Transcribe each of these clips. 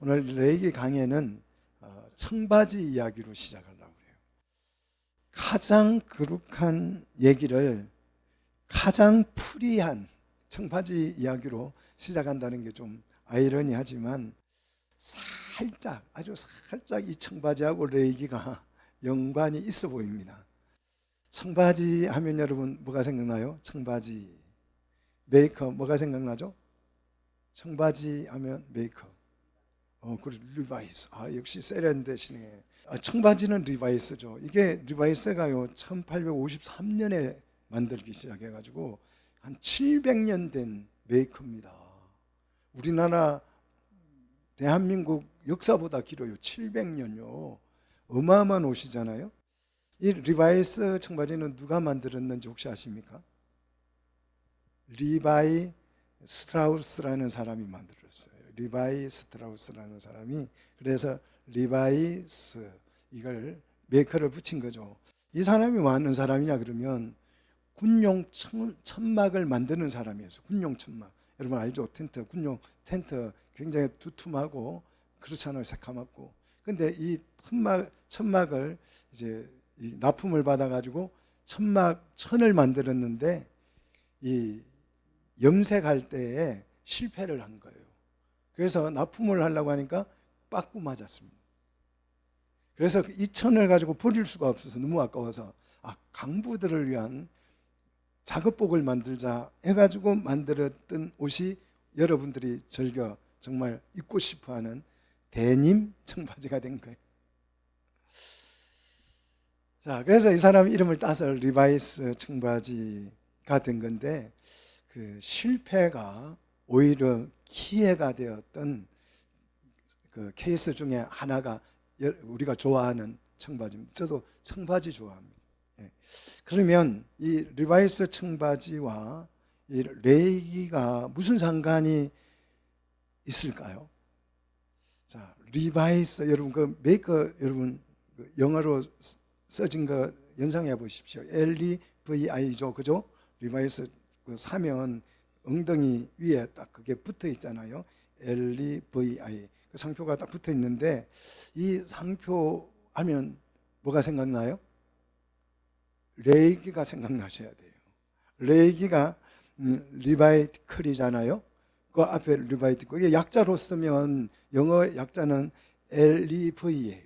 오늘 레이기 강의는 청바지 이야기로 시작하려고 해요. 가장 거룩한 얘기를 가장 프리한 청바지 이야기로 시작한다는 게 좀 아이러니하지만 살짝, 아주 살짝 이 청바지하고 레이기가 연관이 있어 보입니다. 청바지 하면 여러분 뭐가 생각나요? 청바지. 메이커 뭐가 생각나죠? 청바지 하면 메이커. 그리고 리바이스. 역시 세련되시네. 청바지는 리바이스죠. 이게 리바이스가요 1853년에 만들기 시작해가지고 한 700년 된 메이커입니다. 우리나라 대한민국 역사보다 길어요. 700년요. 어마어마한 옷이잖아요. 이 리바이스 청바지는 누가 만들었는지 혹시 아십니까? 리바이 스트라우스라는 사람이 만들었어요. 리바이 스트라우스라는 사람이. 그래서 리바이스 이걸 메이커를 붙인 거죠. 이 사람이 뭐 하는 사람이냐 그러면 군용 천막을 만드는 사람이었어요. 군용 천막. 여러분 알죠? 텐트, 군용 텐트 굉장히 두툼하고 그렇잖아요. 새카맣고. 근데 이 천막을 이제 이 납품을 받아가지고 천을 만들었는데 이 염색할 때에 실패를 한 거예요. 그래서 납품을 하려고 하니까 빠꾸 맞았습니다. 그래서 이 천을 가지고 버릴 수가 없어서 너무 아까워서 강부들을 위한 작업복을 만들자 해가지고 만들었던 옷이 여러분들이 즐겨 정말 입고 싶어하는 데님 청바지가 된 거예요. 자, 그래서 이 사람 이름을 따서 리바이스 청바지가 된 건데 그 실패가 오히려 기회가 되었던 그 케이스 중에 하나가 우리가 좋아하는 청바지입니다. 저도 청바지 좋아합니다. 그러면 이 리바이스 청바지와 이 레이기가 무슨 상관이 있을까요? 자, 리바이스 여러분 그 메이커 여러분 영어로 써진 거 연상해 보십시오. LEVI죠, 그죠? 리바이스 그 사면 엉덩이 위에 딱 그게 붙어 있잖아요. LEVI 그 상표가 딱 붙어 있는데 이 상표 하면 뭐가 생각나요? 레이기가 생각나셔야 돼요. 레이기가 리바이클이잖아요. 그 앞에 리바이클. 이게 약자로 쓰면 영어 약자는 LEV예요.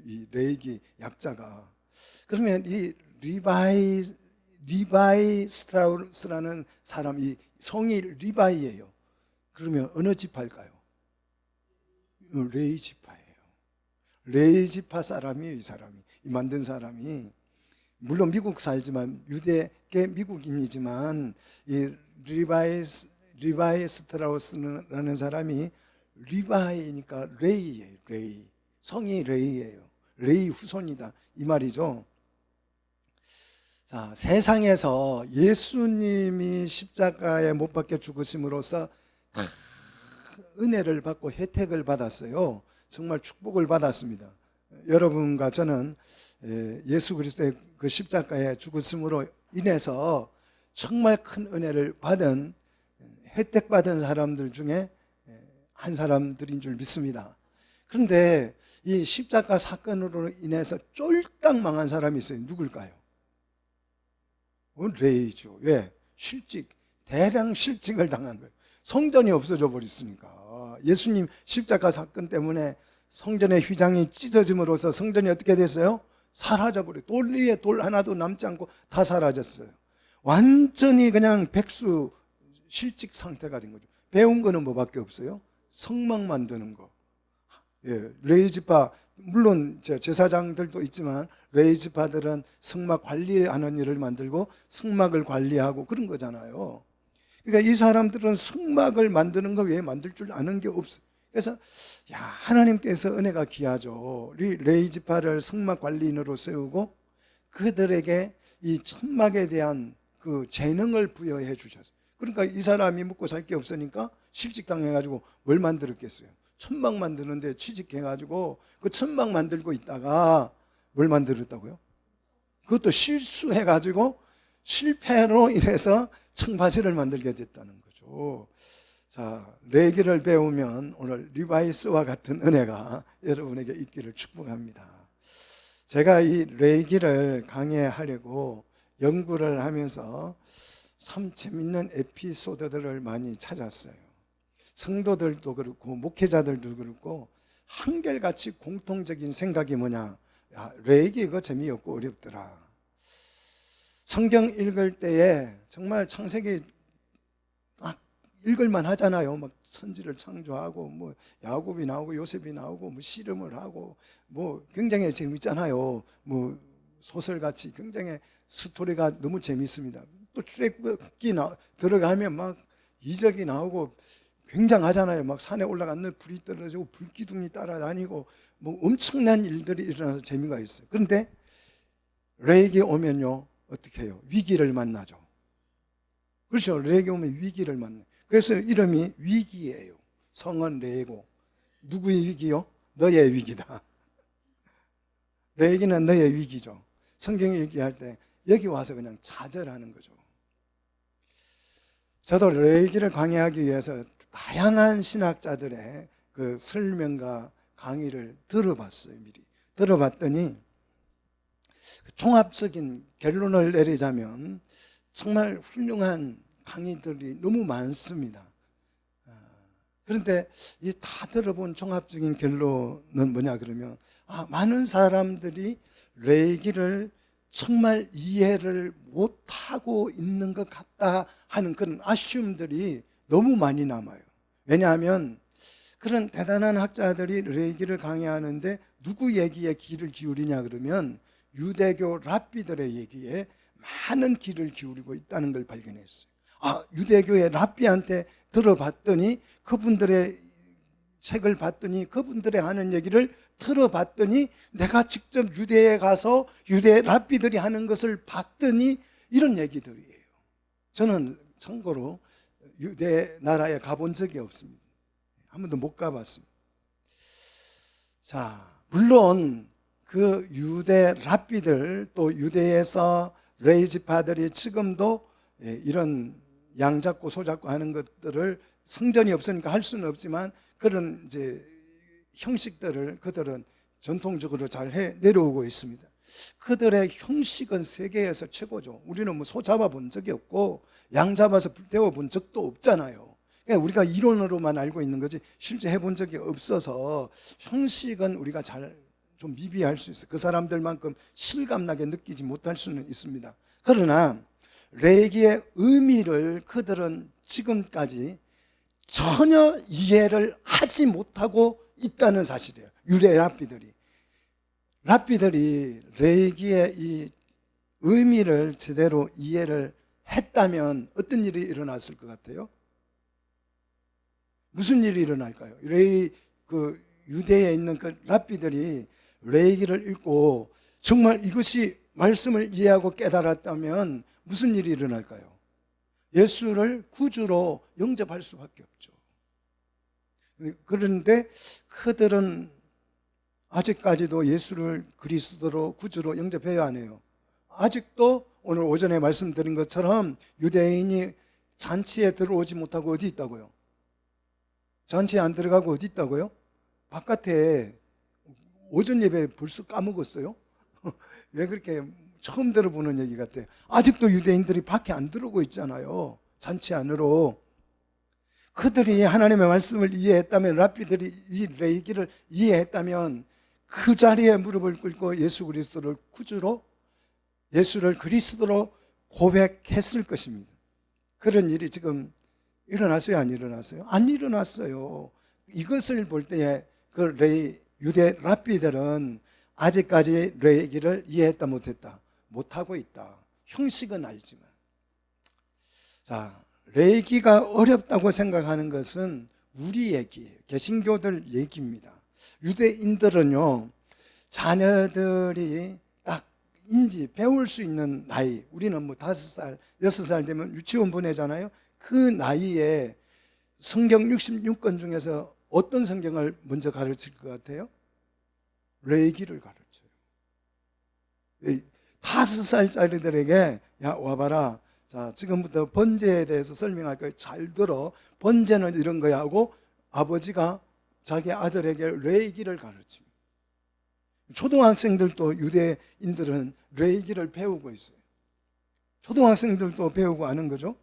이 레이기 약자가. 그러면 이 리바이 스트라우스라는 사람이 성이 리바이예요. 그러면 어느 지파일까요? 레이 지파예요. 레이 지파 사람이에요. 이 사람이. 이 만든 사람이. 물론 미국 살지만 유대계 미국인이지만 이 리바이 스트라우스라는 사람이 리바이니까 레이예요. 레이. 성이 레이예요. 레이 후손이다 이 말이죠. 자, 세상에서 예수님이 십자가에 못 박혀 죽으심으로써 은혜를 받고 혜택을 받았어요. 정말 축복을 받았습니다. 여러분과 저는 예수 그리스도의 그 십자가에 죽으심으로 인해서 정말 큰 은혜를 받은 혜택받은 사람들 중에 한 사람들인 줄 믿습니다. 그런데 이 십자가 사건으로 인해서 쫄딱 망한 사람이 있어요. 누굴까요? 레이죠. 왜? 대량 실직을 당한 거예요. 성전이 없어져 버렸으니까. 예수님 십자가 사건 때문에 성전의 휘장이 찢어짐으로써 성전이 어떻게 됐어요? 사라져버려요. 돌 위에 돌 하나도 남지 않고 다 사라졌어요. 완전히 그냥 백수 실직 상태가 된 거죠. 배운 거는 뭐밖에 없어요? 성막 만드는 거. 레이지파 물론 제사장들도 있지만 레이지파들은 성막 관리하는 일을 만들고 성막을 관리하고 그런 거잖아요. 그러니까 이 사람들은 성막을 만드는 거 외에 만들 줄 아는 게 없어요. 그래서 하나님께서 은혜가 귀하죠. 레이지파를 성막 관리인으로 세우고 그들에게 이 천막에 대한 그 재능을 부여해 주셨어요. 그러니까 이 사람이 먹고 살 게 없으니까 실직당해가지고 뭘 만들었겠어요? 천막 만드는데 취직해가지고 그 천막 만들고 있다가 뭘 만들었다고요? 그것도 실수해가지고 실패로 인해서 청바지를 만들게 됐다는 거죠. 자, 레기를 배우면 오늘 리바이스와 같은 은혜가 여러분에게 있기를 축복합니다. 제가 이 레기를 강의하려고 연구를 하면서 참 재밌는 에피소드들을 많이 찾았어요. 성도들도 그렇고 목회자들도 그렇고 한결같이 공통적인 생각이 뭐냐? 야, 레기 이거 재미없고 어렵더라. 성경 읽을 때에 정말 창세기 읽을만 하잖아요. 막 천지를 창조하고 뭐 야곱이 나오고 요셉이 나오고 뭐 씨름을 하고 뭐 굉장히 재밌잖아요. 뭐 소설같이 굉장히 스토리가 너무 재밌습니다. 또 출애굽기 들어가면 막 이적이 나오고 굉장하잖아요. 막 산에 올라갔는데 불이 떨어지고 불기둥이 따라다니고 뭐 엄청난 일들이 일어나서 재미가 있어요. 그런데 레기 오면요 어떻게 해요? 위기를 만나죠. 그렇죠. 레기 오면 위기를 만나요. 그래서 이름이 위기예요. 성은 레고. 누구의 위기요? 너의 위기다. 레기는 너의 위기죠. 성경 읽기 할 때 여기 와서 그냥 좌절하는 거죠. 저도 레기를 강의하기 위해서 다양한 신학자들의 그 설명과 강의를 들어봤어요. 미리 들어봤더니 종합적인 결론을 내리자면 정말 훌륭한 강의들이 너무 많습니다. 그런데 이 다 들어본 종합적인 결론은 뭐냐 그러면 많은 사람들이 레기를 정말 이해를 못하고 있는 것 같다 하는 그런 아쉬움들이 너무 많이 남아요. 왜냐하면 그런 대단한 학자들이 레기를 강의하는데 누구 얘기에 귀를 기울이냐 그러면 유대교 랍비들의 얘기에 많은 귀를 기울이고 있다는 걸 발견했어요. 유대교의 랍비한테 들어봤더니 그분들의 책을 봤더니 그분들의 하는 얘기를 들어봤더니 내가 직접 유대에 가서 유대 랍비들이 하는 것을 봤더니 이런 얘기들이에요. 저는 참고로 유대 나라에 가본 적이 없습니다. 한 번도 못 가봤습니다. 자, 물론 그 유대 랍비들 또 유대에서 레이지파들이 지금도 이런 양 잡고 소 잡고 하는 것들을 성전이 없으니까 할 수는 없지만 그런 이제 형식들을 그들은 전통적으로 잘 해 내려오고 있습니다. 그들의 형식은 세계에서 최고죠. 우리는 뭐 소 잡아본 적이 없고 양 잡아서 불태워 본 적도 없잖아요. 그러니까 우리가 이론으로만 알고 있는 거지 실제 해본 적이 없어서 형식은 우리가 잘 좀 미비할 수 있어요. 그 사람들만큼 실감나게 느끼지 못할 수는 있습니다. 그러나 레기의 의미를 그들은 지금까지 전혀 이해를 하지 못하고 있다는 사실이에요. 유대 랍비들이 레기의 이 의미를 제대로 이해를 했다면 어떤 일이 일어났을 것 같아요? 무슨 일이 일어날까요? 유대에 있는 그 랍비들이 레기를 읽고 정말 이것이 말씀을 이해하고 깨달았다면 무슨 일이 일어날까요? 예수를 구주로 영접할 수밖에 없죠. 그런데 그들은 아직까지도 예수를 그리스도로 구주로 영접해야 하네요. 아직도 오늘 오전에 말씀드린 것처럼 유대인이 잔치에 들어오지 못하고 어디 있다고요? 잔치에 안 들어가고 어디 있다고요? 바깥에 오전 예배 벌써 까먹었어요? 왜 그렇게 처음 들어보는 얘기 같아요. 아직도 유대인들이 밖에 안 들어오고 있잖아요. 잔치 안으로. 그들이 하나님의 말씀을 이해했다면, 랍비들이 이 레기를 이해했다면 그 자리에 무릎을 꿇고 예수 그리스도를 구주로, 예수를 그리스도로 고백했을 것입니다. 그런 일이 지금 일어났어요? 안 일어났어요? 안 일어났어요. 이것을 볼 때에 그 유대 랍비들은 아직까지 레기를 이해했다 못했다? 못하고 있다. 형식은 알지만. 자, 레기가 어렵다고 생각하는 것은 우리 얘기예요. 개신교들 얘기입니다. 유대인들은요, 자녀들이 딱 배울 수 있는 나이, 우리는 뭐 5살, 6살 되면 유치원 보내잖아요. 그 나이에 성경 66권 중에서 어떤 성경을 먼저 가르칠 것 같아요? 레기를 가르쳐요. 5살짜리들에게 야 와봐라, 자, 지금부터 번제에 대해서 설명할 거예요. 잘 들어. 번제는 이런 거야 하고 아버지가 자기 아들에게 레위기를 가르칩니다. 초등학생들도 유대인들은 레위기를 배우고 있어요. 초등학생들도 배우고 아는 거죠.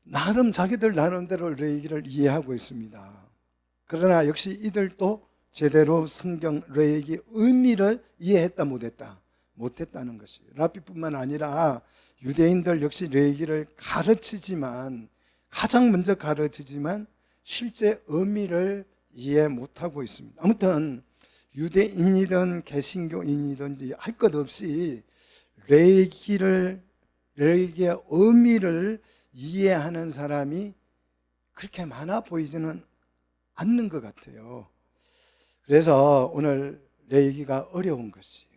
나름 자기들 나름대로 레위기를 이해하고 있습니다. 그러나 역시 이들도 제대로 성경 레위기 의미를 이해했다 못했다? 못했다는 것이 랍비뿐만 아니라 유대인들 역시 레위기를 가르치지만 가장 먼저 가르치지만 실제 의미를 이해 못하고 있습니다. 아무튼 유대인이든 개신교인이든지 할 것 없이 레위기의 의미를 이해하는 사람이 그렇게 많아 보이지는 않는 것 같아요. 그래서 오늘 레위기가 어려운 것이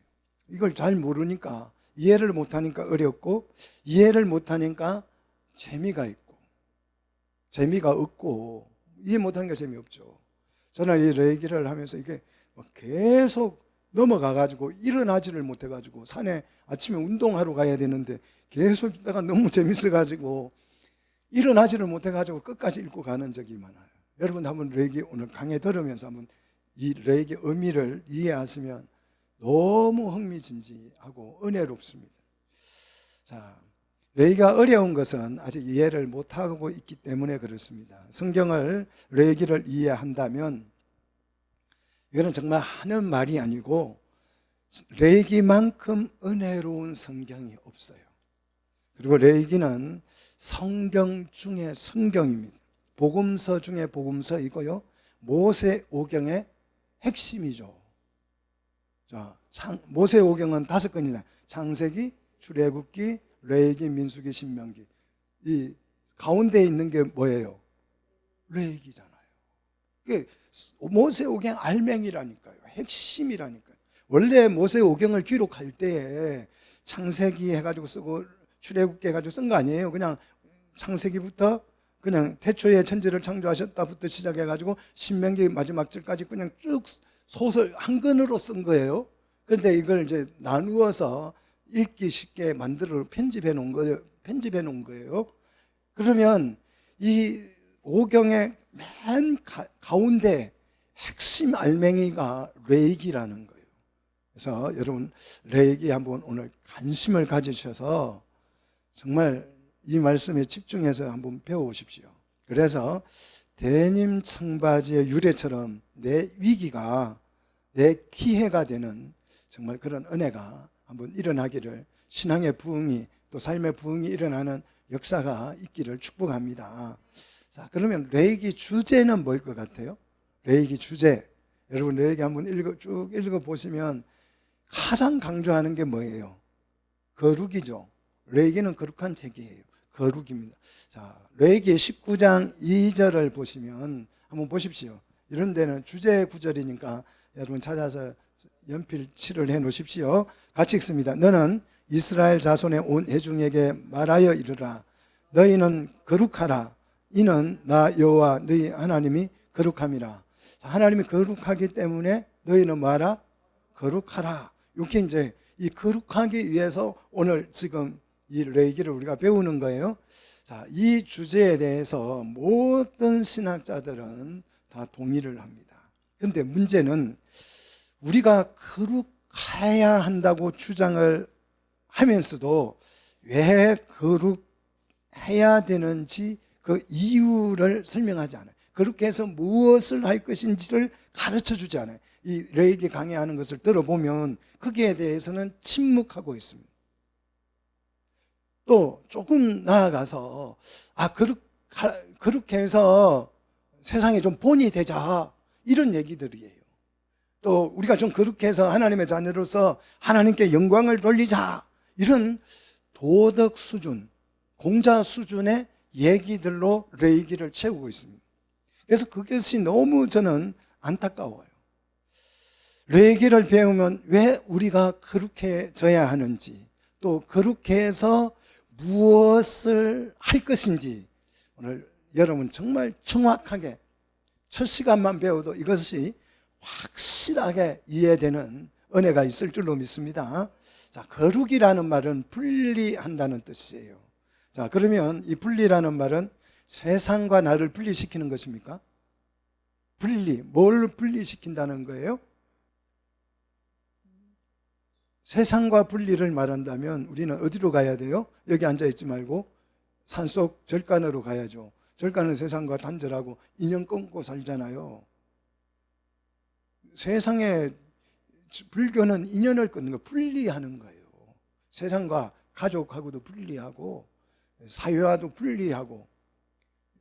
이걸 잘 모르니까 이해를 못하니까 어렵고 이해를 못하니까 재미가 있고 재미가 없고 이해 못하니까 재미없죠. 저는 이 레위기를 하면서 이게 계속 넘어가가지고 일어나지를 못해가지고 산에 아침에 운동하러 가야 되는데 계속 있다가 너무 재밌어가지고 일어나지를 못해가지고 끝까지 읽고 가는 적이 많아요. 여러분 한번 레위기 오늘 강의 들으면서 한번 이 레위기 의미를 이해하시면 너무 흥미진진하고 은혜롭습니다. 자, 레위기가 어려운 것은 아직 이해를 못하고 있기 때문에 그렇습니다. 성경을 레위기를 이해한다면 이거는 정말 하는 말이 아니고 레위기만큼 은혜로운 성경이 없어요. 그리고 레위기는 성경 중에 성경입니다. 복음서 중에 복음서이고요. 모세오경의 핵심이죠. 자, 모세오경은 5권이나 창세기, 출애굽기, 레위기, 민수기, 신명기. 이 가운데 있는 게 뭐예요? 레위기잖아요. 그게 모세오경 알맹이라니까요. 핵심이라니까요. 원래 모세오경을 기록할 때에 창세기 해가지고 쓰고 출애굽기 해가지고 쓴 거 아니에요. 그냥 창세기부터 그냥 태초에 천지를 창조하셨다부터 시작해가지고 신명기 마지막 절까지 그냥 쭉 소설 한 권으로 쓴 거예요. 그런데 이걸 이제 나누어서 읽기 쉽게 만들어 편집해 놓은 거예요. 그러면 이 오경의 맨 가운데 핵심 알맹이가 레위기라는 거예요. 그래서 여러분 레위기 한번 오늘 관심을 가지셔서 정말 이 말씀에 집중해서 한번 배워보십시오. 그래서 데님 청바지의 유래처럼 내 위기가 내 기회가 되는 정말 그런 은혜가 한번 일어나기를, 신앙의 부흥이 또 삶의 부흥이 일어나는 역사가 있기를 축복합니다. 자, 그러면 레위기 주제는 뭘 것 같아요? 레위기 주제, 여러분 레위기 한번 쭉 읽어보시면 가장 강조하는 게 뭐예요? 거룩이죠. 레위기는 거룩한 책이에요. 거룩입니다. 자, 레위기 19장 2절을 보시면 한번 보십시오. 이런 데는 주제 구절이니까 여러분 찾아서 연필 칠을 해 놓으십시오. 같이 읽습니다. 너는 이스라엘 자손의 온 회중에게 말하여 이르라. 너희는 거룩하라. 이는 나 여호와 너희 하나님이 거룩함이라. 자, 하나님이 거룩하기 때문에 너희는 뭐하라? 거룩하라. 이렇게 이제 이 거룩하기 위해서 오늘 지금 이 레위기를 우리가 배우는 거예요. 자, 이 주제에 대해서 모든 신학자들은 다 동의를 합니다. 그런데 문제는 우리가 거룩해야 한다고 주장을 하면서도 왜 거룩해야 되는지 그 이유를 설명하지 않아요. 그렇게 해서 무엇을 할 것인지를 가르쳐 주지 않아요. 이 레위기 강의하는 것을 들어보면 거기에 대해서는 침묵하고 있습니다. 또 조금 나아가서 그렇게 해서 세상에 좀 본이 되자 이런 얘기들이에요. 또 우리가 좀 그렇게 해서 하나님의 자녀로서 하나님께 영광을 돌리자 이런 도덕 수준, 공자 수준의 얘기들로 레위기를 채우고 있습니다. 그래서 그것이 너무 저는 안타까워요. 레위기를 배우면 왜 우리가 거룩해져야 하는지, 또 그렇게 해서 무엇을 할 것인지 오늘 여러분 정말 정확하게 첫 시간만 배워도 이것이 확실하게 이해되는 은혜가 있을 줄로 믿습니다. 자, 거룩이라는 말은 분리한다는 뜻이에요. 자, 그러면 이 분리라는 말은 세상과 나를 분리시키는 것입니까? 분리, 뭘 분리시킨다는 거예요? 세상과 분리를 말한다면 우리는 어디로 가야 돼요? 여기 앉아있지 말고 산속 절간으로 가야죠. 절간은 세상과 단절하고 인연 끊고 살잖아요. 세상에 불교는 인연을 끊는 거, 분리하는 거예요. 세상과 가족하고도 분리하고 사회와도 분리하고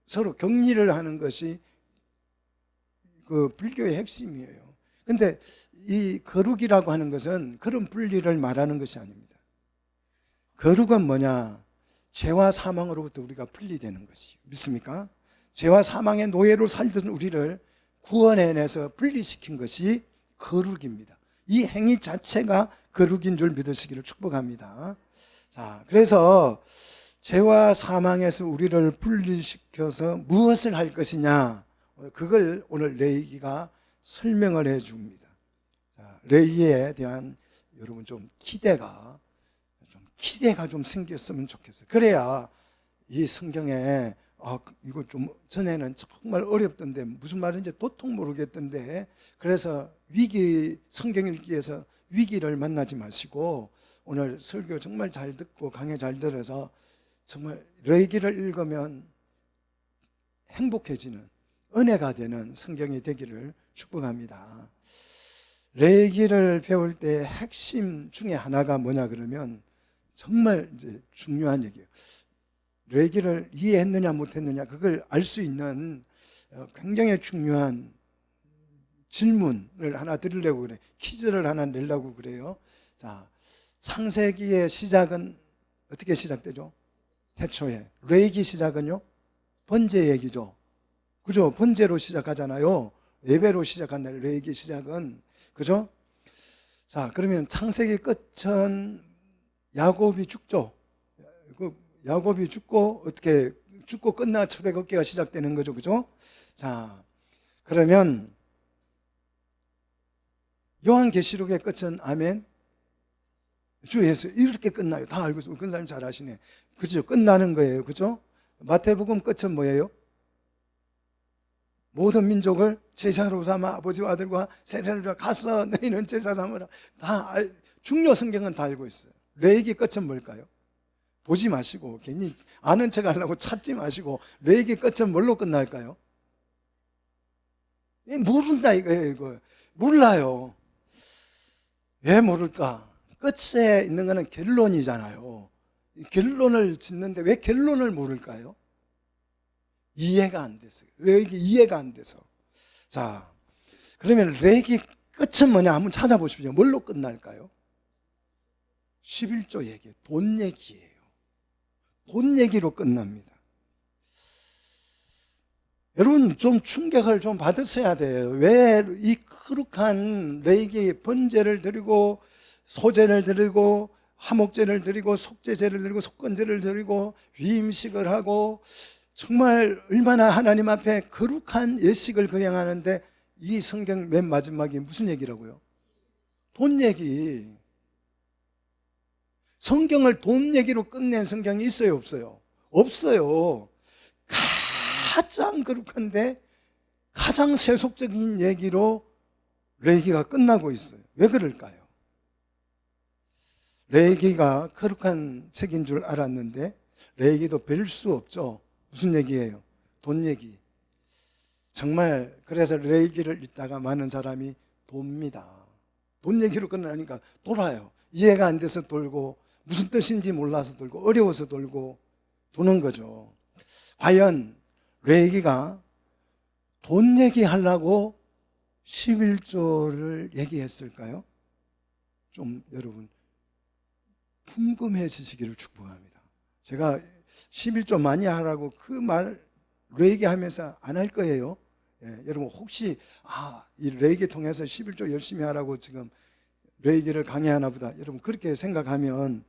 서로 격리를 하는 것이 그 불교의 핵심이에요. 근데 이 거룩이라고 하는 것은 그런 분리를 말하는 것이 아닙니다. 거룩은 뭐냐? 죄와 사망으로부터 우리가 분리되는 것이요. 믿습니까? 죄와 사망의 노예로 살던 우리를 구원해내서 분리시킨 것이 거룩입니다. 이 행위 자체가 거룩인 줄 믿으시기를 축복합니다. 자, 그래서 죄와 사망에서 우리를 분리시켜서 무엇을 할 것이냐? 그걸 오늘 레위기가 설명을 해 줍니다. 레위기에 대한 여러분 좀 기대가 좀 생겼으면 좋겠어요. 그래야 이 성경에 이거 좀 전에는 정말 어렵던데 무슨 말인지 도통 모르겠던데, 그래서 성경 읽기에서 위기를 만나지 마시고 오늘 설교 정말 잘 듣고 강의 잘 들어서 정말 레위기를 읽으면 행복해지는 은혜가 되는 성경이 되기를 축복합니다. 레위기를 배울 때 핵심 중에 하나가 뭐냐 그러면 정말 이제 중요한 얘기예요. 레위기를 이해했느냐 못했느냐 그걸 알 수 있는 굉장히 중요한 질문을 하나 드리려고 그래. 퀴즈를 하나 내려고 그래요. 자, 창세기의 시작은 어떻게 시작되죠? 태초에. 레위기 시작은요? 번제 얘기죠. 그죠? 번제로 시작하잖아요. 예배로 시작한다. 레위기 시작은. 그죠? 자, 그러면 창세기 끝은 야곱이 죽죠. 야곱이 죽고 어떻게 죽고 끝나 출애굽기가 시작되는 거죠. 그죠? 자, 그러면 요한계시록의 끝은 아멘. 주 예수 이렇게 끝나요. 다 알고 있어요. 그런 사람 잘 아시네. 그죠? 끝나는 거예요. 그죠? 마태복음 끝은 뭐예요? 모든 민족을 제자로 삼아 아버지와 아들과 세례를 가서 너희는 제자 삼으라. 다 중요 성경은 다 알고 있어요. 레위기 끝은 뭘까요? 보지 마시고 괜히 아는 척 하려고 찾지 마시고 레위기 끝은 뭘로 끝날까요? 모른다 이거 몰라요. 왜 모를까? 끝에 있는 거는 결론이잖아요. 결론을 짓는데 왜 결론을 모를까요? 이해가 안 됐어요. 레위기 이해가 안 돼서. 자, 그러면 레위기 끝은 뭐냐 한번 찾아보십시오. 뭘로 끝날까요? 11조 얘기, 돈 얘기예요. 돈 얘기로 끝납니다. 여러분 좀 충격을 좀 받으셔야 돼요. 왜 이 거룩한 레위기 번제를 드리고 소제를 드리고 화목제를 드리고 속죄제를 드리고 속건제를 드리고 위임식을 하고 정말 얼마나 하나님 앞에 거룩한 예식을 거행하는데 이 성경 맨 마지막이 무슨 얘기라고요? 돈 얘기. 성경을 돈 얘기로 끝낸 성경이 있어요 없어요? 없어요. 가장 거룩한데 가장 세속적인 얘기로 레위기가 끝나고 있어요. 왜 그럴까요? 레위기가 거룩한 책인 줄 알았는데 레위기도 별 수 없죠. 무슨 얘기예요? 돈 얘기. 정말 그래서 레위기를 읽다가 많은 사람이 돕니다. 돈 얘기로 끝나니까 돌아요. 이해가 안 돼서 돌고 무슨 뜻인지 몰라서 돌고 어려워서 돌고 도는 거죠. 과연 레위기가 돈 얘기하려고 11조를 얘기했을까요? 좀 여러분 궁금해지시기를 축복합니다. 제가 11조 많이 하라고 그 말 레위기 하면서 안 할 거예요. 여러분 혹시 이 레위기 통해서 11조 열심히 하라고 지금 레위기를 강의하나 보다 여러분 그렇게 생각하면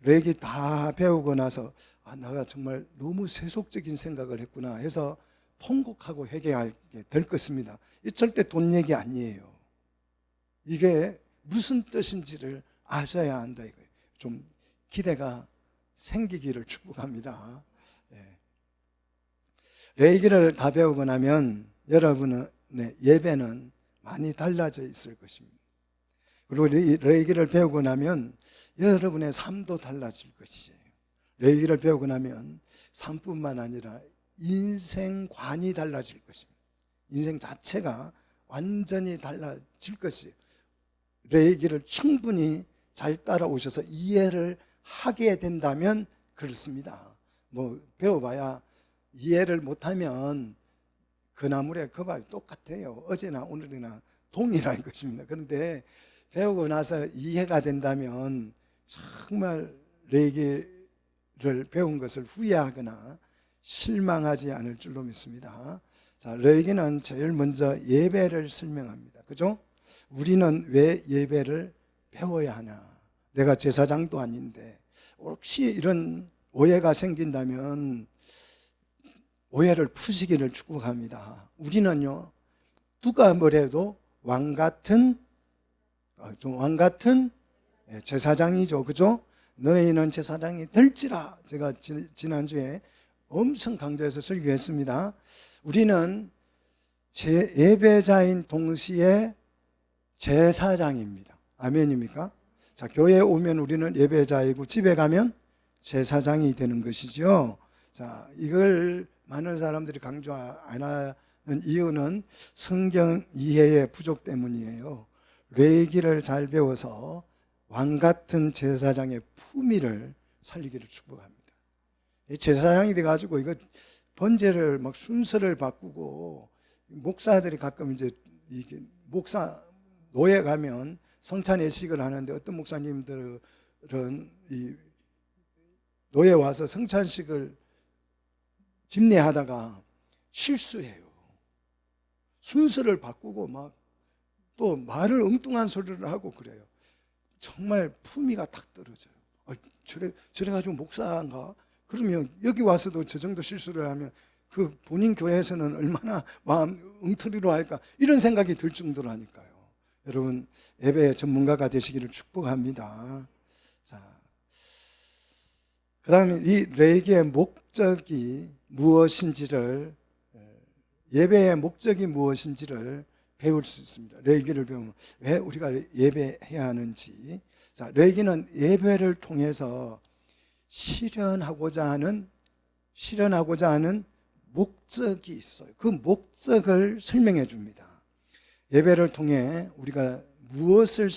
레위기 다 배우고 나서 내가 정말 너무 세속적인 생각을 했구나 해서 통곡하고 회개하게 될 것입니다. 이 절대 돈 얘기 아니에요. 이게 무슨 뜻인지를 아셔야 한다 이거예요. 좀 기대가 생기기를 축복합니다. 예. 레위기를 다 배우고 나면 여러분의 예배는 많이 달라져 있을 것입니다. 그리고 레위기를 배우고 나면 여러분의 삶도 달라질 것이에요. 레위기를 배우고 나면 삶뿐만 아니라 인생관이 달라질 것입니다. 인생 자체가 완전히 달라질 것이에요. 레위기를 충분히 잘 따라오셔서 이해를 하게 된다면 그렇습니다. 뭐 배워봐야 이해를 못하면 그나물에 그 밥이 똑같아요. 어제나 오늘이나 동일할 것입니다. 그런데 배우고 나서 이해가 된다면 정말 레위기를 배운 것을 후회하거나 실망하지 않을 줄로 믿습니다. 자, 레위기는 제일 먼저 예배를 설명합니다. 그죠? 우리는 왜 예배를 배워야 하냐? 내가 제사장도 아닌데. 혹시 이런 오해가 생긴다면 오해를 푸시기를 축복합니다. 우리는요, 누가 뭐래도 왕 같은 제사장이죠. 그죠? 너희는 제사장이 될지라. 제가 지난주에 엄청 강조해서 설교했습니다. 우리는 예배자인 동시에 제사장입니다. 아멘입니까? 자, 교회에 오면 우리는 예배자이고 집에 가면 제사장이 되는 것이죠. 자, 이걸 많은 사람들이 강조 안 하는 이유는 성경 이해의 부족 때문이에요. 레위기를 잘 배워서 왕 같은 제사장의 품위를 살리기를 축복합니다. 제사장이 돼가지고 이거 번제를 막 순서를 바꾸고, 목사들이 가끔 이제 이게 목사 노예 가면 성찬 예식을 하는데 어떤 목사님들은 이 노예 와서 성찬식을 집례하다가 실수해요. 순서를 바꾸고 막 또 말을 엉뚱한 소리를 하고 그래요. 정말 품위가 딱 떨어져요. 저래가지고 목사인가? 그러면 여기 와서도 저 정도 실수를 하면 그 본인 교회에서는 얼마나 마음 엉터리로 할까? 이런 생각이 들 정도라니까요. 여러분, 예배 전문가가 되시기를 축복합니다. 자, 그 다음에 이 레위기의 목적이 무엇인지를, 예배의 목적이 무엇인지를 배울 수 있습니다. 레위기를 배우면 왜 우리가 예배해야 하는지. 자, 레위기는 예배를 통해서 실현하고자 하는 목적이 있어요. 그 목적을 설명해 줍니다. 예배를 통해 우리가 무엇을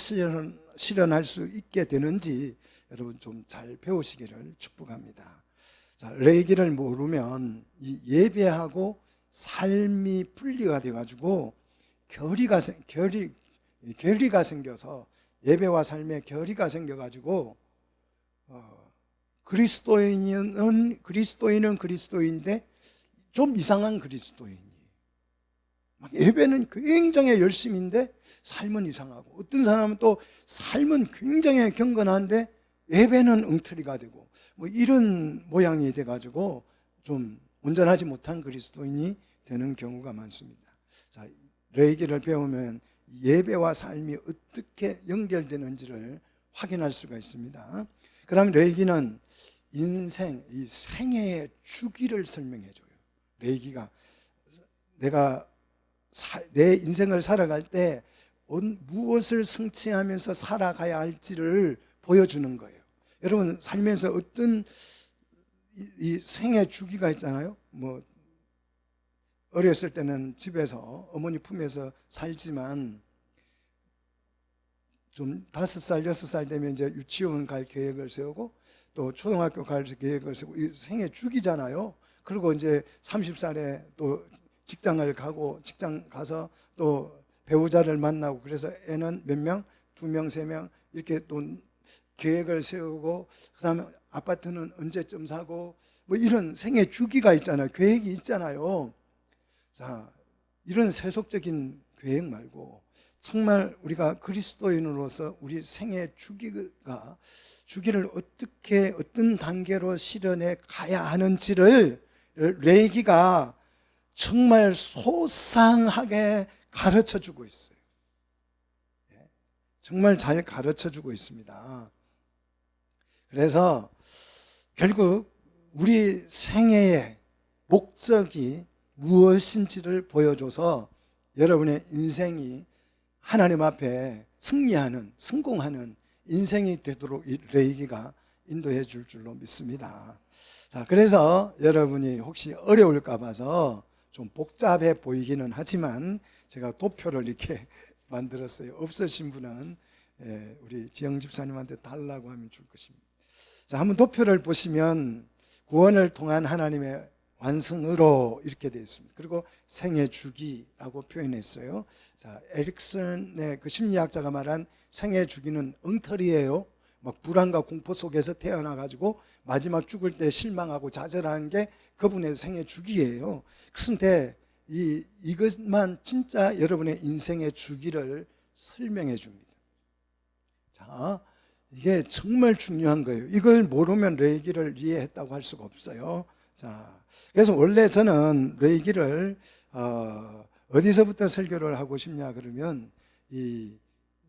실현할 수 있게 되는지 여러분 좀 잘 배우시기를 축복합니다. 자, 레위기를 모르면 이 예배하고 삶이 분리가 돼가지고 결의가 생겨서, 예배와 삶의 결의가 생겨가지고 그리스도인은 그리스도인인데 좀 이상한 그리스도인이, 예배는 굉장히 열심인데 삶은 이상하고, 어떤 사람은 또 삶은 굉장히 경건한데 예배는 엉터리가 되고, 뭐 이런 모양이 돼가지고 좀 온전하지 못한 그리스도인이 되는 경우가 많습니다. 자, 레위기를 배우면 예배와 삶이 어떻게 연결되는지를 확인할 수가 있습니다. 그 다음에 레위기는 인생, 이 생애의 주기를 설명해줘요. 레위기가 내가 내 인생을 살아갈 때 무엇을 성취하면서 살아가야 할지를 보여주는 거예요. 여러분, 살면서 어떤 이 생애 주기가 있잖아요. 뭐 어렸을 때는 집에서 어머니 품에서 살지만 좀 5살, 6살 되면 이제 유치원 갈 계획을 세우고 또 초등학교 갈 계획을 세우고, 이 생애 주기잖아요. 그리고 이제 30살에 또 직장을 가고, 직장 가서 또 배우자를 만나고, 그래서 애는 몇 명? 2명, 3명 이렇게 또 계획을 세우고, 그 다음에 아파트는 언제쯤 사고, 뭐 이런 생애 주기가 있잖아요. 계획이 있잖아요. 자, 이런 세속적인 계획 말고 정말 우리가 그리스도인으로서 우리 생애 주기를 어떻게, 어떤 단계로 실현해 가야 하는지를 레위기가 정말 소상하게 가르쳐 주고 있어요. 정말 잘 가르쳐 주고 있습니다. 그래서 결국 우리 생애의 목적이 무엇인지를 보여줘서 여러분의 인생이 하나님 앞에 승리하는, 성공하는 인생이 되도록 레이기가 인도해 줄 줄로 믿습니다. 자, 그래서 여러분이 혹시 어려울까 봐서 좀 복잡해 보이기는 하지만 제가 도표를 이렇게 만들었어요. 없으신 분은 우리 지영 집사님한테 달라고 하면 줄 것입니다. 자, 한번 도표를 보시면 구원을 통한 하나님의 완성으로 이렇게 되어 있습니다. 그리고 생애 주기라고 표현했어요. 자, 에릭슨의 그 심리학자가 말한 생애 주기는 엉터리예요. 막 불안과 공포 속에서 태어나가지고 마지막 죽을 때 실망하고 좌절하는 게 그분의 생애 주기예요. 그런데 이것만 진짜 여러분의 인생의 주기를 설명해 줍니다. 자, 이게 정말 중요한 거예요. 이걸 모르면 레이기를 이해했다고 할 수가 없어요. 자, 그래서 원래 저는 레이기를 어디서부터 설교를 하고 싶냐 그러면 이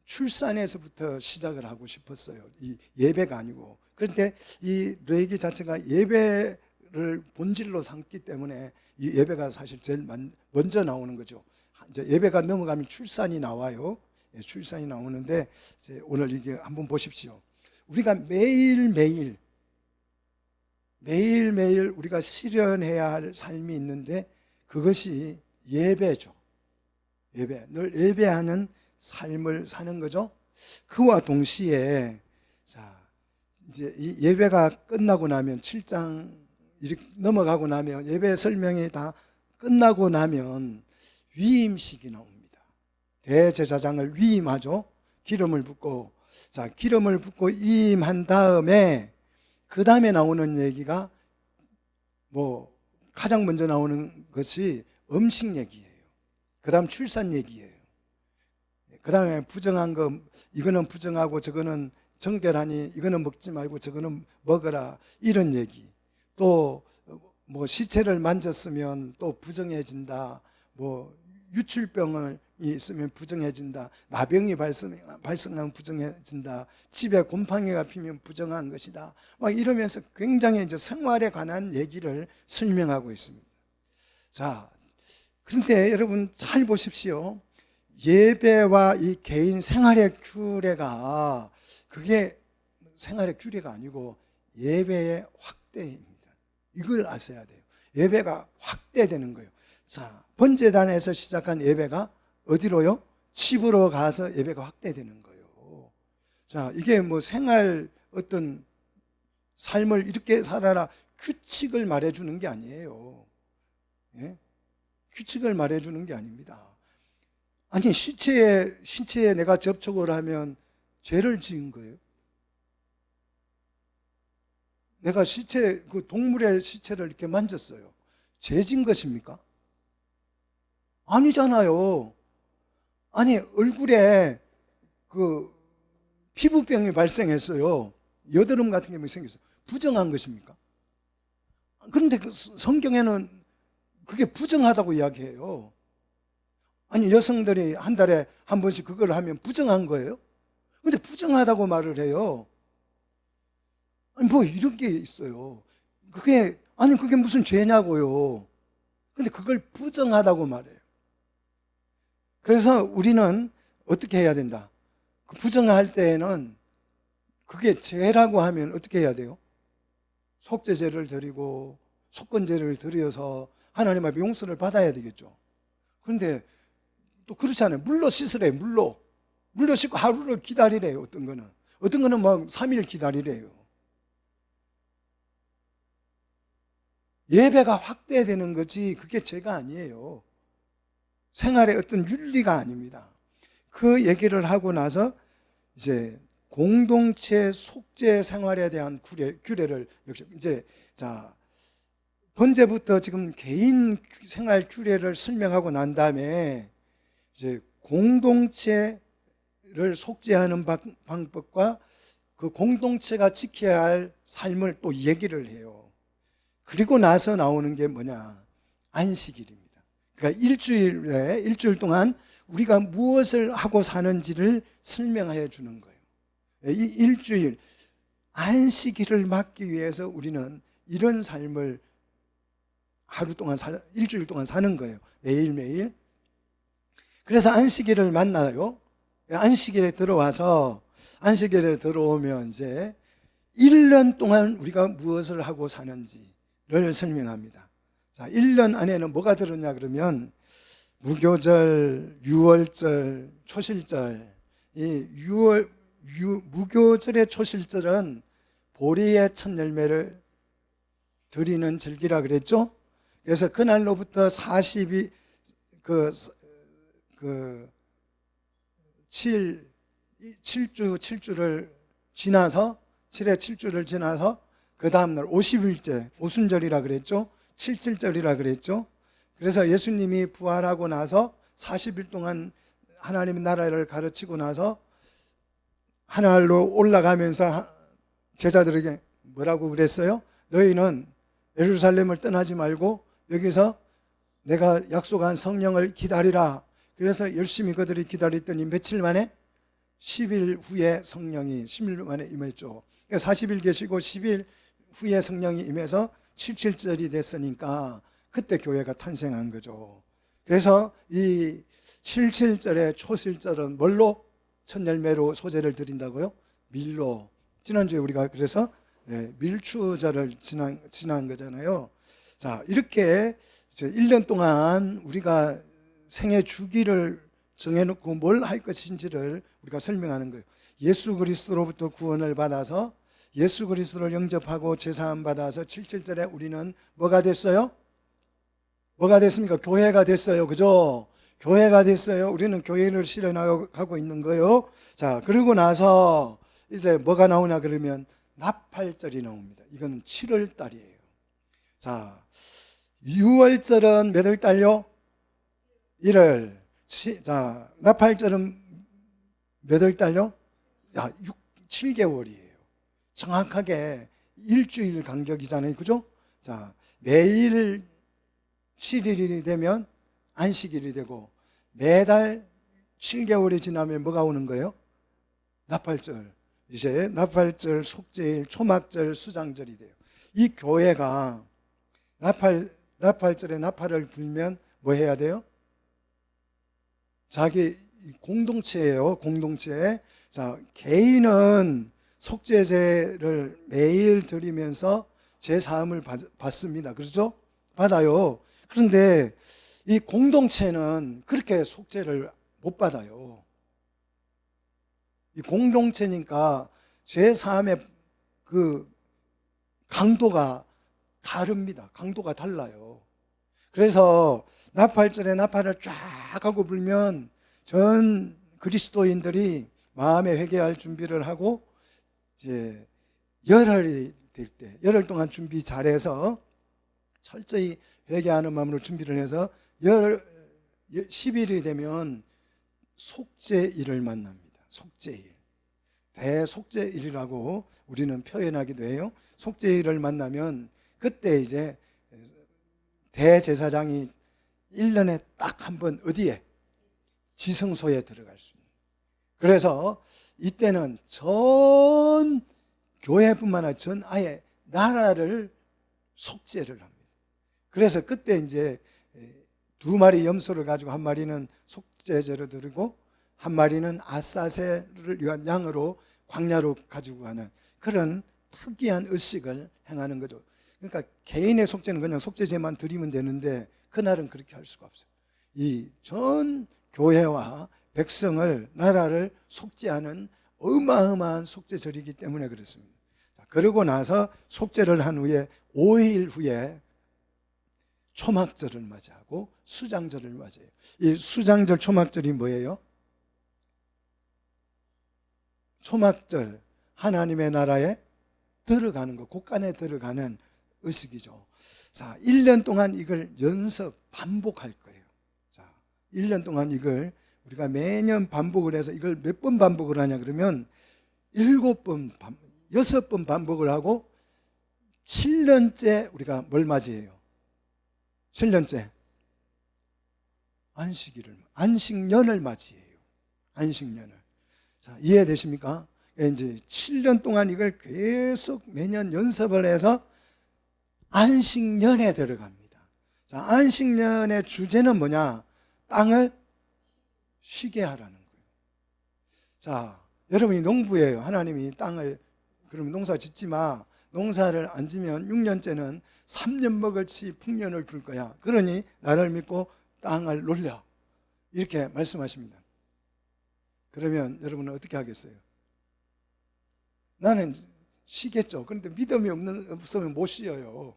출산에서부터 시작을 하고 싶었어요. 이 예배가 아니고. 그런데 이 레이기 자체가 예배를 본질로 삼기 때문에 이 예배가 사실 제일 먼저 나오는 거죠. 이제 예배가 넘어가면 출산이 나와요. 출산이 나오는데 오늘 이게 한번 보십시오. 우리가 매일매일 우리가 실현해야 할 삶이 있는데 그것이 예배죠. 예배. 늘 예배하는 삶을 사는 거죠. 그와 동시에 자, 이제 이 예배가 끝나고 나면 7장 이렇게 넘어가고 나면 예배 설명이 다 끝나고 나면 위임식이 나옵니다. 대제사장을 위임하죠. 기름을 붓고. 자, 기름을 붓고 위임한 다음에 그 다음에 나오는 얘기가 뭐 가장 먼저 나오는 것이 음식 얘기예요. 그 다음 출산 얘기예요. 그 다음에 부정한 거, 이거는 부정하고 저거는 정결하니 이거는 먹지 말고 저거는 먹어라, 이런 얘기. 또 뭐 시체를 만졌으면 또 부정해진다. 뭐 유출병을 있으면 부정해진다. 나병이 발생하면 부정해진다. 집에 곰팡이가 피면 부정한 것이다. 막 이러면서 굉장히 이제 생활에 관한 얘기를 설명하고 있습니다. 자, 그런데 여러분 잘 보십시오. 예배와 이 개인 생활의 규례가 그게 생활의 규례가 아니고 예배의 확대입니다. 이걸 아셔야 돼요. 예배가 확대되는 거예요. 자, 번제단에서 시작한 예배가 어디로요? 집으로 가서 예배가 확대되는 거예요. 자, 이게 뭐 생활 어떤 삶을 이렇게 살아라 규칙을 말해주는 게 아니에요. 예? 규칙을 말해주는 게 아닙니다. 아니, 신체에 내가 접촉을 하면 죄를 지은 거예요. 내가 그 동물의 시체를 이렇게 만졌어요. 죄 지은 것입니까? 아니잖아요. 아니, 얼굴에 그 피부병이 발생했어요. 여드름 같은 게 생겼어요. 부정한 것입니까? 그런데 성경에는 그게 부정하다고 이야기해요. 아니, 여성들이 한 달에 한 번씩 그걸 하면 부정한 거예요? 근데 부정하다고 말을 해요. 아니, 뭐 이런 게 있어요. 그게 무슨 죄냐고요. 근데 그걸 부정하다고 말해요. 그래서 우리는 어떻게 해야 된다? 그 부정할 때에는 그게 죄라고 하면 어떻게 해야 돼요? 속죄제를 드리고 속건제를 드려서 하나님 앞에 용서를 받아야 되겠죠. 그런데 또 그렇지 않아요. 물로 씻으래요. 물로 씻고 하루를 기다리래요. 어떤 거는 뭐 3일 기다리래요. 예배가 확대되는 거지 그게 죄가 아니에요. 생활의 어떤 윤리가 아닙니다. 그 얘기를 하고 나서 이제 공동체 속죄 생활에 대한 규례를 역시 이제 자, 번제부터 지금 개인 생활 규례를 설명하고 난 다음에 이제 공동체를 속죄하는 방법과 그 공동체가 지켜야 할 삶을 또 얘기를 해요. 그리고 나서 나오는 게 뭐냐? 안식일입니다. 그러니까 일주일 동안 우리가 무엇을 하고 사는지를 설명해 주는 거예요. 이 일주일, 안식일을 막기 위해서 우리는 이런 삶을 하루 동안 일주일 동안 사는 거예요. 매일매일. 그래서 안식일을 만나요. 안식일에 들어오면 이제 1년 동안 우리가 무엇을 하고 사는지를 설명합니다. 자, 1년 안에는 뭐가 들었냐 그러면 무교절, 유월절, 초실절. 이 무교절의 초실절은 보리의 첫 열매를 드리는 절기라 그랬죠. 그래서 그날로부터 40이 7주를 지나서 7의 7주를 지나서 그 다음날 50일째 오순절이라 그랬죠. 77절이라 그랬죠. 그래서 예수님이 부활하고 나서 40일 동안 하나님의 나라를 가르치고 나서 하늘로 올라가면서 제자들에게 뭐라고 그랬어요? 너희는 예루살렘을 떠나지 말고 여기서 내가 약속한 성령을 기다리라. 그래서 열심히 그들이 기다렸더니 며칠 만에 10일 후에 성령이 10일 만에 임했죠. 40일 계시고 10일 후에 성령이 임해서 77절이 됐으니까 그때 교회가 탄생한 거죠. 그래서 이 77절의 초실절은 뭘로 첫 열매로 소재를 드린다고요? 밀로. 지난주에 우리가 그래서 밀추절을 지난 거잖아요. 자, 이렇게 1년 동안 우리가 생애 주기를 정해놓고 뭘 할 것인지를 우리가 설명하는 거예요. 예수 그리스도로부터 구원을 받아서 예수 그리스도를 영접하고 제사함 받아서 77절에 우리는 뭐가 됐어요? 뭐가 됐습니까? 교회가 됐어요. 그죠? 교회가 됐어요. 우리는 교회를 실현하고 있는 거예요. 자, 그러고 나서 이제 뭐가 나오냐 그러면 나팔절이 나옵니다. 이건 7월 달이에요. 자, 6월절은 몇 월 달요? 1월. 자, 나팔절은 몇 월 달요? 7개월이에요. 정확하게 일주일 간격이잖아요. 그죠? 자, 매일 7일이 되면 안식일이 되고 매달 7개월이 지나면 뭐가 오는 거예요? 나팔절. 이제 나팔절, 속죄일, 초막절, 수장절이 돼요. 이 교회가 나팔절에 나팔을 불면 뭐 해야 돼요? 자기 공동체예요. 공동체. 자, 개인은 속죄제를 매일 드리면서 제 사함을 받습니다. 그렇죠? 받아요. 그런데 이 공동체는 그렇게 속죄를 못 받아요. 이 공동체니까 제 사함의 그 강도가 다릅니다. 강도가 달라요. 그래서 나팔절에 나팔을 쫙 하고 불면 전 그리스도인들이 마음에 회개할 준비를 하고 이제 열흘이 될 때, 열흘 동안 준비 잘해서 철저히 회개하는 마음으로 준비를 해서 10일이 되면 속죄일을 만납니다. 속죄일. 대속죄일이라고 우리는 표현하기도 해요. 속죄일을 만나면 그때 이제 대제사장이 1년에 딱 한 번 어디에? 지성소에 들어갈 수 있는. 그래서 이때는 전 교회뿐만 아니라 전 아예 나라를 속죄를 합니다. 그래서 그때 이제 2마리 염소를 가지고 한 마리는 속죄제로 드리고 한 마리는 아사세를 위한 양으로 광야로 가지고 가는 그런 특이한 의식을 행하는 거죠. 그러니까 개인의 속죄는 그냥 속죄제만 드리면 되는데 그날은 그렇게 할 수가 없어요. 이 전 교회와 백성을 나라를 속죄하는 어마어마한 속죄절이기 때문에 그렇습니다. 그러고 나서 속죄를 한 후에 5일 후에 초막절을 맞이하고 수장절을 맞이해요. 이 수장절 초막절이 뭐예요? 초막절, 하나님의 나라에 들어가는 거, 곳간에 들어가는 의식이죠. 자, 1년 동안 이걸 연습, 반복할 거예요. 자, 1년 동안 이걸 우리가 매년 반복을 해서 이걸 몇 번 반복을 하냐 그러면 7번, 6번 반복을 하고 7년째 우리가 뭘 맞이해요? 7년째 안식년을 맞이해요. 안식년을. 자, 이해되십니까? 이제 7년 동안 이걸 계속 매년 연습을 해서 안식년에 들어갑니다. 자, 안식년의 주제는 뭐냐? 땅을 쉬게 하라는 거예요. 자, 여러분이 농부예요. 하나님이 땅을, 그러면 농사 짓지 마. 농사를 안 지면 6년째는 3년 먹을 치 풍년을 줄 거야. 그러니 나를 믿고 땅을 놀려. 이렇게 말씀하십니다. 그러면 여러분은 어떻게 하겠어요? 나는 쉬겠죠. 그런데 믿음이 없으면 못 쉬어요.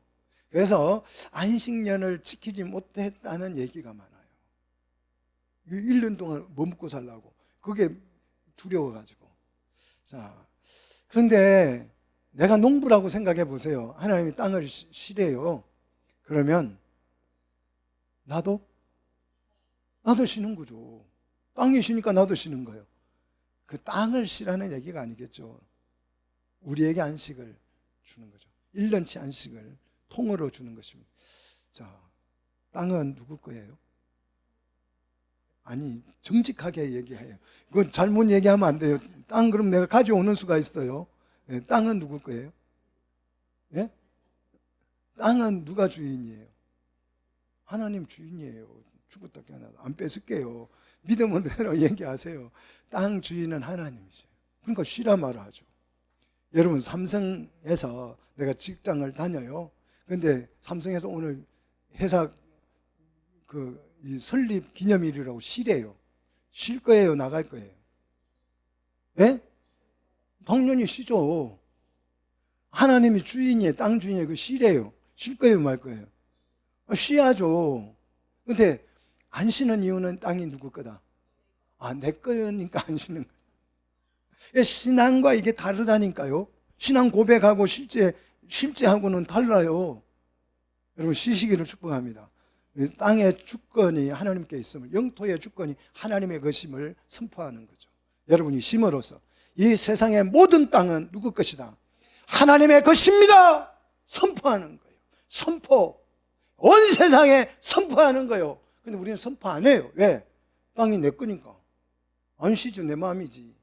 그래서 안식년을 지키지 못했다는 얘기가 많아요. 1년 동안 뭐 먹고 살라고. 그게 두려워가지고. 자, 그런데 내가 농부라고 생각해 보세요. 하나님이 땅을 쉬래요. 그러면 나도 쉬는 거죠. 땅이 쉬니까 나도 쉬는 거예요. 그 땅을 쉬라는 얘기가 아니겠죠. 우리에게 안식을 주는 거죠. 1년치 안식을 통으로 주는 것입니다. 자, 땅은 누구 거예요? 아니, 정직하게 얘기해요. 그건 잘못 얘기하면 안 돼요. 땅 그럼 내가 가져오는 수가 있어요. 예, 땅은 누구 거예요? 예? 땅은 누가 주인이에요? 하나님 주인이에요. 죽었다 깨어나도 안 뺏을게요. 믿음은 대로 얘기하세요. 땅 주인은 하나님이세요. 그러니까 쉬라 말하죠. 여러분, 삼성에서 내가 직장을 다녀요. 근데 삼성에서 오늘 회사 이 설립 기념일이라고 쉬래요. 쉴 거예요? 나갈 거예요? 예? 당연히 쉬죠. 하나님이 주인이에요. 땅 주인이에요. 그 쉬래요. 쉴 거예요? 말 거예요? 쉬야죠. 근데 안 쉬는 이유는 땅이 누구 거다? 내 거니까 안 쉬는 거예요. 신앙과 이게 다르다니까요. 신앙 고백하고 실제하고는 달라요. 여러분, 쉬시기를 축복합니다. 땅의 주권이 하나님께 있음을, 영토의 주권이 하나님의 것임을 선포하는 거죠. 여러분이 심으로써 이 세상의 모든 땅은 누구 것이다? 하나님의 것입니다. 선포하는 거예요. 선포. 온 세상에 선포하는 거예요. 근데 우리는 선포 안 해요. 왜? 땅이 내 거니까. 안 쉬죠. 내 마음이지.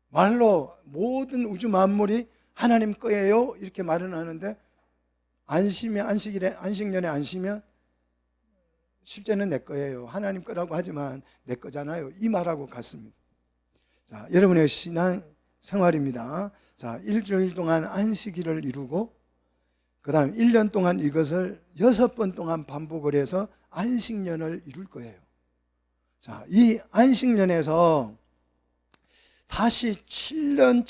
말로 모든 우주 만물이 하나님 거예요. 이렇게 말은 하는데 안 쉬면, 안식년에 안 쉬면 실제는 내 거예요. 하나님 거라고 하지만 내 거잖아요. 이 말하고 같습니다. 자, 여러분의 신앙 생활입니다. 자, 일주일 동안 안식일을 이루고 그 다음 1년 동안 이것을 6번 동안 반복을 해서 안식년을 이룰 거예요. 자, 이 안식년에서 다시 7년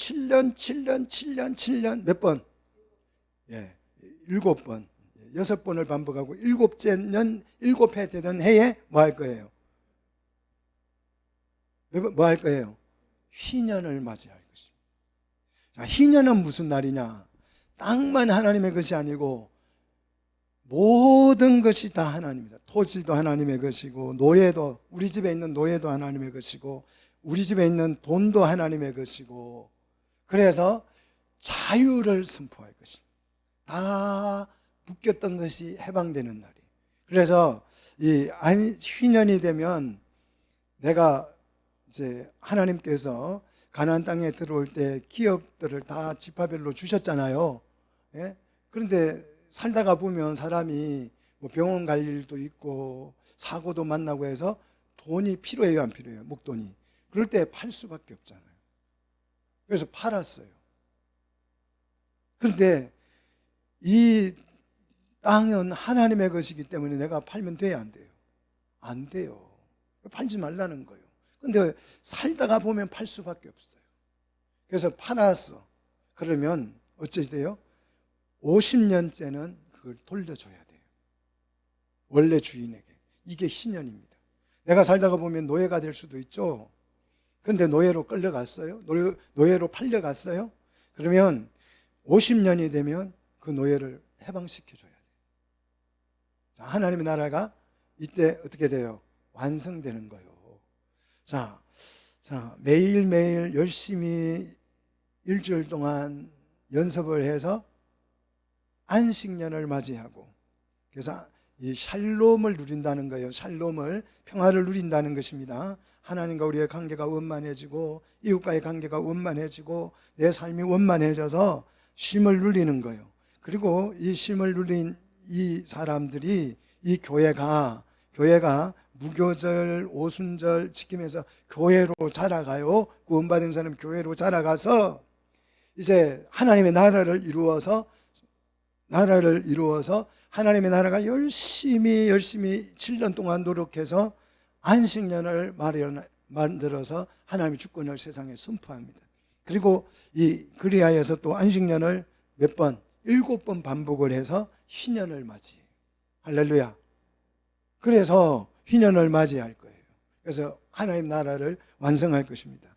몇 번? 예, 7번. 6번을 반복하고 7회 되던 해에 뭐 할 거예요? 뭐 할 거예요? 희년을 맞이할 것입니다. 자, 희년은 무슨 날이냐? 땅만 하나님의 것이 아니고 모든 것이 다 하나님이다. 토지도 하나님의 것이고 노예도, 우리 집에 있는 노예도 하나님의 것이고 우리 집에 있는 돈도 하나님의 것이고, 그래서 자유를 선포할 것입니다. 다 묶였던 것이 해방되는 날이. 그래서 이 희년이 되면 내가 이제 하나님께서 가나안 땅에 들어올 때 기업들을 다 지파별로 주셨잖아요. 예? 그런데 살다가 보면 사람이 뭐 병원 갈 일도 있고 사고도 만나고 해서 돈이 필요해요, 안 필요해요? 목돈이. 그럴 때 팔 수밖에 없잖아요. 그래서 팔았어요. 그런데 이 땅은 하나님의 것이기 때문에 내가 팔면 돼요, 안 돼요? 안 돼요. 팔지 말라는 거예요. 근데 살다가 보면 팔 수밖에 없어요. 그래서 팔았어. 그러면 어찌 돼요? 50년째는 그걸 돌려줘야 돼요. 원래 주인에게. 이게 희년입니다. 내가 살다가 보면 노예가 될 수도 있죠. 그런데 노예로 끌려갔어요. 노예로 팔려갔어요. 그러면 50년이 되면 그 노예를 해방시켜줘야 돼요. 자, 하나님의 나라가 이때 어떻게 돼요? 완성되는 거예요. 자, 매일매일 열심히 일주일 동안 연습을 해서 안식년을 맞이하고, 그래서 이 샬롬을 누린다는 거예요. 샬롬을, 평화를 누린다는 것입니다. 하나님과 우리의 관계가 원만해지고 이웃과의 관계가 원만해지고 내 삶이 원만해져서 쉼을 누리는 거예요. 그리고 이 쉼을 누린 이 사람들이 이 교회가 무교절, 오순절 지키면서 교회로 자라가요. 구원받은 사람 교회로 자라가서 이제 하나님의 나라를 이루어서 하나님의 나라가 열심히 7년 동안 노력해서 안식년을 만들어서 하나님의 주권을 세상에 선포합니다. 그리고 이 그리하여서 또 안식년을 몇 번? 7번 반복을 해서 희년을 맞이해요. 할렐루야. 그래서 희년을 맞이할 거예요. 그래서 하나님 나라를 완성할 것입니다.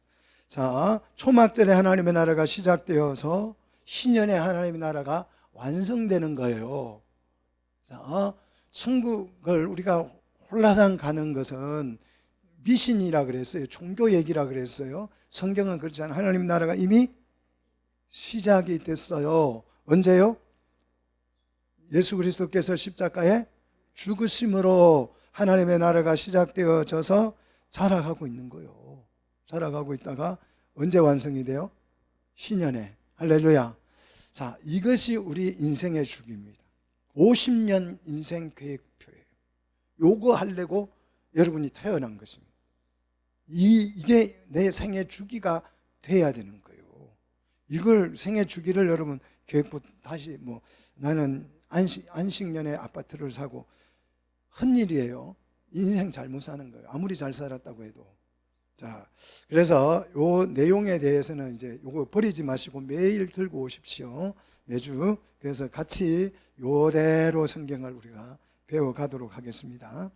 자, 초막절에 하나님의 나라가 시작되어서 희년에 하나님의 나라가 완성되는 거예요. 자, 천국을 우리가 홀라당 가는 것은 미신이라 그랬어요. 종교 얘기라 그랬어요. 성경은 그렇지 않아요. 하나님 나라가 이미 시작이 됐어요. 언제요? 예수 그리스도께서 십자가에 죽으심으로 하나님의 나라가 시작되어져서 자라가고 있는 거예요. 자라가고 있다가 언제 완성이 돼요? 희년에. 할렐루야. 자, 이것이 우리 인생의 주기입니다. 50년 인생 계획표예요. 요거 하려고 여러분이 태어난 것입니다. 이게 내 생애 주기가 돼야 되는 거예요. 이걸 생애 주기를 여러분 계획부 다시 나는 안식년에 아파트를 사고 헛일이에요. 인생 잘못 사는 거예요. 아무리 잘 살았다고 해도. 자, 그래서 요 내용에 대해서는 이제 요거 버리지 마시고 매일 들고 오십시오. 매주. 그래서 같이 요대로 성경을 우리가 배워가도록 하겠습니다.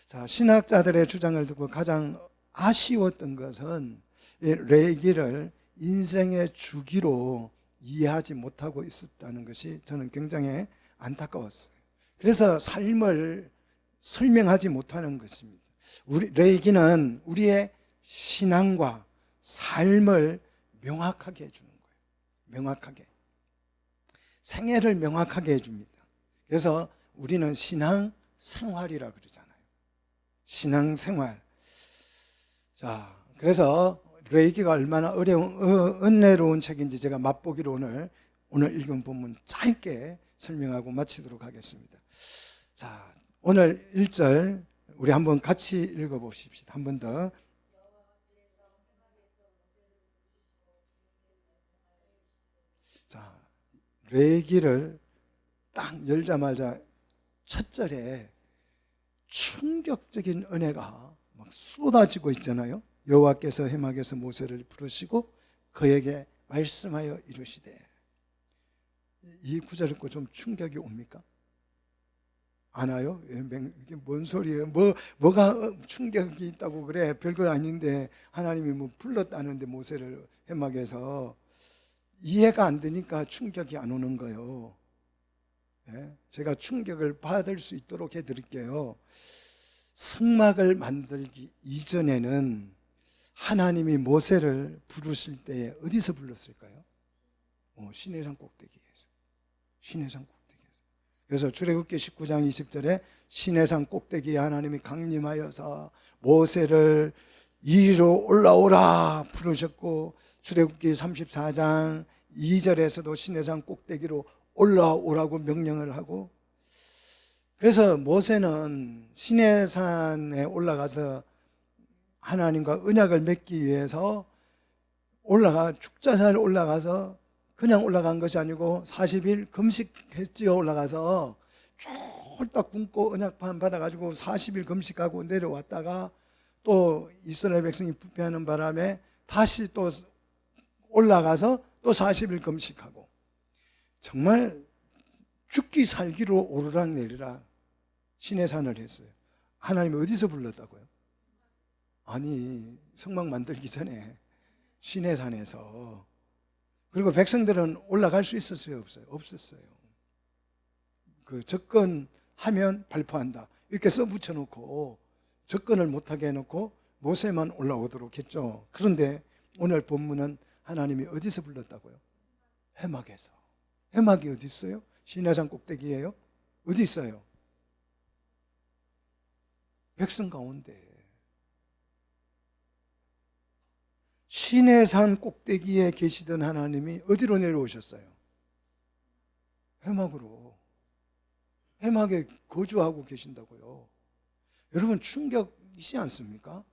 자, 신학자들의 주장을 듣고 가장 아쉬웠던 것은 이 레위기를 인생의 주기로 이해하지 못하고 있었다는 것이 저는 굉장히 안타까웠어요. 그래서 삶을 설명하지 못하는 것입니다. 레위기는 우리의 신앙과 삶을 명확하게 해주는 거예요. 명확하게. 생애를 명확하게 해줍니다. 그래서 우리는 신앙 생활이라 그러잖아요. 신앙 생활. 자, 그래서 레위기가 얼마나 은혜로운 책인지 제가 맛보기로 오늘 읽은 본문 짧게 설명하고 마치도록 하겠습니다. 자, 오늘 1절 우리 한번 같이 읽어보십시다. 한 번 더. 자, 레위기를 딱 열자마자 첫 절에 충격적인 은혜가 막 쏟아지고 있잖아요. 여호와께서 해막에서 모세를 부르시고 그에게 말씀하여 이르시되. 이 구절 읽고 좀 충격이 옵니까? 안 와요? 이게 뭔 소리예요? 뭐가 충격이 있다고 그래? 별거 아닌데 하나님이 불렀다는데 모세를 해막에서 이해가 안 되니까 충격이 안 오는 거예요. 네? 제가 충격을 받을 수 있도록 해드릴게요. 성막을 만들기 이전에는 하나님이 모세를 부르실 때 어디서 불렀을까요? 시내산 꼭대기에서. 시내산 꼭대기에서. 그래서 출애굽기 19장 20절에 시내산 꼭대기에 하나님이 강림하여서 모세를 이리로 올라오라 부르셨고, 출애굽기 34장 2절에서도 시내산 꼭대기로 올라오라고 명령을 하고, 그래서 모세는 시내산에 올라가서 하나님과 언약을 맺기 위해서 축자산에 올라가서 그냥 올라간 것이 아니고 40일 금식했지요. 올라가서 쫄딱 굶고 언약판 받아가지고 40일 금식하고 내려왔다가 또 이스라엘 백성이 부패하는 바람에 다시 또 올라가서 또 40일 금식하고, 정말 죽기 살기로 오르락내리락 시내산을 했어요. 하나님이 어디서 불렀다고요? 아니, 성막 만들기 전에 시내산에서. 그리고 백성들은 올라갈 수 있었어요? 없어요? 없었어요. 그 접근하면 발포한다 이렇게 써붙여 놓고 접근을 못하게 해놓고 모세만 올라오도록 했죠. 그런데 오늘 본문은 하나님이 어디서 불렀다고요? 해막에서. 해막이 어디 있어요? 시내산 꼭대기예요? 어디 있어요? 백성 가운데. 시내산 꼭대기에 계시던 하나님이 어디로 내려오셨어요? 해막으로. 해막에 거주하고 계신다고요. 여러분 충격이지 않습니까?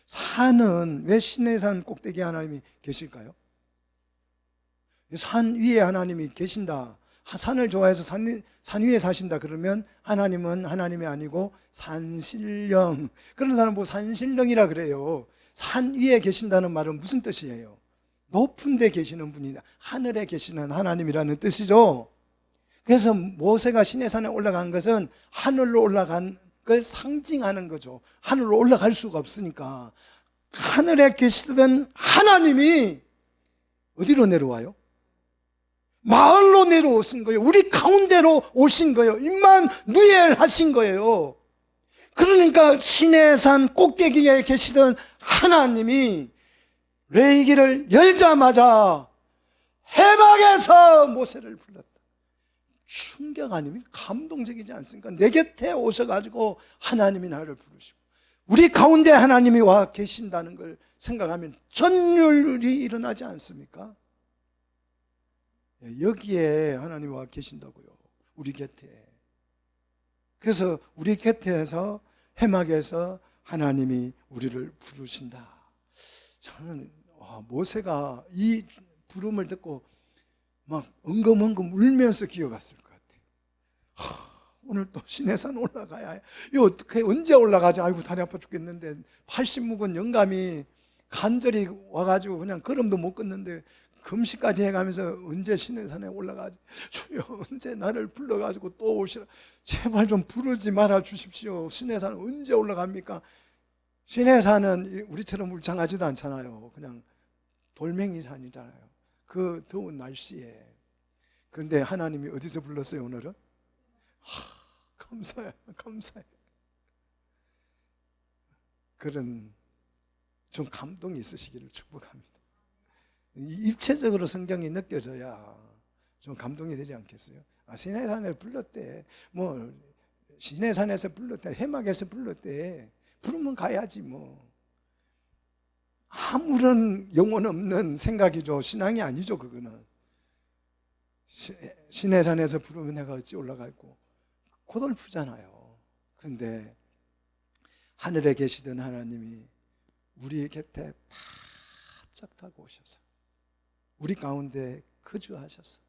산은 왜 시내산 꼭대기에 하나님이 계실까요? 산 위에 하나님이 계신다. 산을 좋아해서 산 위에 사신다 그러면 하나님은 하나님이 아니고 산신령. 그런 사람 보고 산신령이라 그래요. 산 위에 계신다는 말은 무슨 뜻이에요? 높은 데 계시는 분이다. 하늘에 계시는 하나님이라는 뜻이죠. 그래서 모세가 시내산에 올라간 것은 하늘로 올라간 걸 상징하는 거죠. 하늘로 올라갈 수가 없으니까. 하늘에 계시던 하나님이 어디로 내려와요? 마을로 내려오신 거예요. 우리 가운데로 오신 거예요. 임마누엘 하신 거예요. 그러니까 시내산 꼭대기에 계시던 하나님이 레위기를 열자마자 해막에서 모세를 불렀다. 충격 아닙니까? 감동적이지 않습니까? 내 곁에 오셔가지고 하나님이 나를 부르시고 우리 가운데 하나님이 와 계신다는 걸 생각하면 전율이 일어나지 않습니까? 여기에 하나님이 와 계신다고요. 우리 곁에. 그래서 우리 곁에서 해막에서 하나님이 우리를 부르신다. 저는 모세가 이 부름을 듣고 막 엉금엉금 울면서 기어갔을 것 같아요. 오늘 또 시내산 올라가야 해. 이거 어떻게 언제 올라가지? 아이고 다리 아파 죽겠는데 80묵은 영감이 간절히 와가지고 그냥 걸음도 못 걷는데 금식까지 해가면서 언제 시내산에 올라가지? 주여 언제 나를 불러가지고 또 오시라. 제발 좀 부르지 말아 주십시오. 시내산은 언제 올라갑니까? 시내산은 우리처럼 울창하지도 않잖아요. 그냥 돌멩이 산이잖아요. 그 더운 날씨에. 그런데 하나님이 어디서 불렀어요 오늘은? 감사해, 감사해. 그런 좀 감동이 있으시기를 축복합니다. 입체적으로 성경이 느껴져야 좀 감동이 되지 않겠어요? 시내산에 불렀대. 뭐 시내산에서 불렀대. 해막에서 불렀대. 부르면 가야지 뭐. 아무런 영혼 없는 생각이죠. 신앙이 아니죠 그거는. 시내산에서 부르면 내가 어찌 올라갈고 고달프잖아요. 그런데 하늘에 계시던 하나님이 우리 곁에 바짝 타고 오셔서 우리 가운데 거주하셔서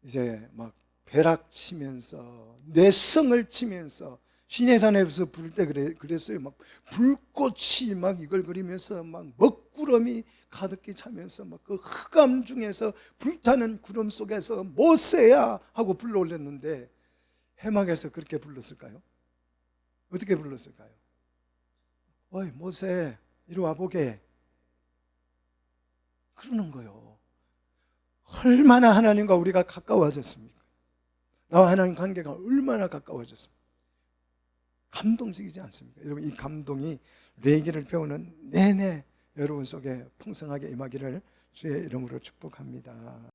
이제 막 벼락치면서 뇌성을 치면서 시내산에서 부를 때 그랬어요. 막 불꽃이 막 이글거리면서 막 먹구름이 가득히 차면서 막 그 흑암 중에서 불타는 구름 속에서 모세야 하고 불러 올렸는데 해막에서 그렇게 불렀을까요? 어떻게 불렀을까요? 어이 모세 이리 와보게 그러는 거예요. 얼마나 하나님과 우리가 가까워졌습니까? 나와 하나님 관계가 얼마나 가까워졌습니까? 감동적이지 않습니까? 여러분 이 감동이 레위기를 배우는 내내 여러분 속에 풍성하게 임하기를 주의 이름으로 축복합니다.